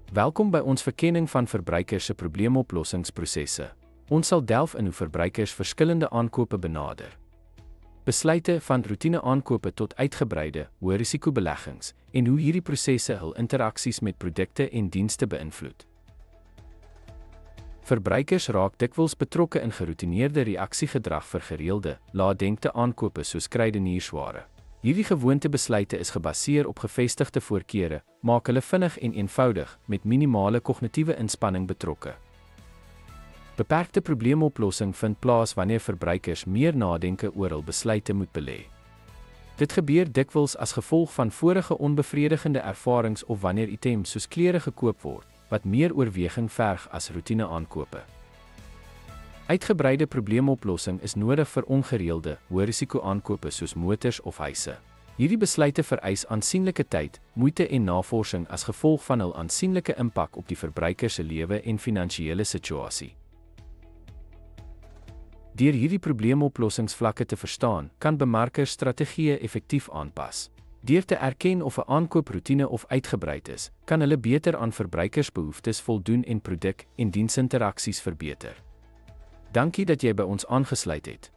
Welkom by ons verkenning van verbruikers se probleemoplossingsprosesse. Ons sal delf in hoe verbruikers verskillende aankope benader. Besluite van roetine aankope tot uitgebreide, hoë risiko beleggings en hoe hierdie prosesse hul interaksies met produkte en dienste beïnvloed. Verbruikers raak dikwels betrokke in geroutineerde reaksiegedrag vir gereelde, laatdenkte aankope soos kruideniersware. Hierdie gewoontebesluite is gebaseer op gevestigde voorkeure, maak hulle vinnig en eenvoudig met minimale kognitiewe inspanning betrokke. Beperkte probleemoplossing vind plaas wanneer verbruikers meer nadenke oor hul besluite moet belê. Dit gebeur dikwels as gevolg van vorige onbevredigende ervarings of wanneer items soos klere gekoop word, wat meer oorweging verg as roetine aankope. Uitgebreide probleemoplossing is nodig vir ongereelde, hoë risiko aankope soos motors of huise. Hierdie besluite vereis aansienlike tyd, moeite en navorsing as gevolg van hul aansienlike impak op die verbruiker se lewe en finansiële situasie. Deur hierdie probleemoplossingsvlakke te verstaan, kan bemarkers strategieë effektief aanpas. Deur te erken of 'n aankooproetine of uitgebreid is, kan hulle beter aan verbruikersbehoeftes voldoen en produk- en diensinteraksies verbeter. Dankie dat jy by ons aangesluit het.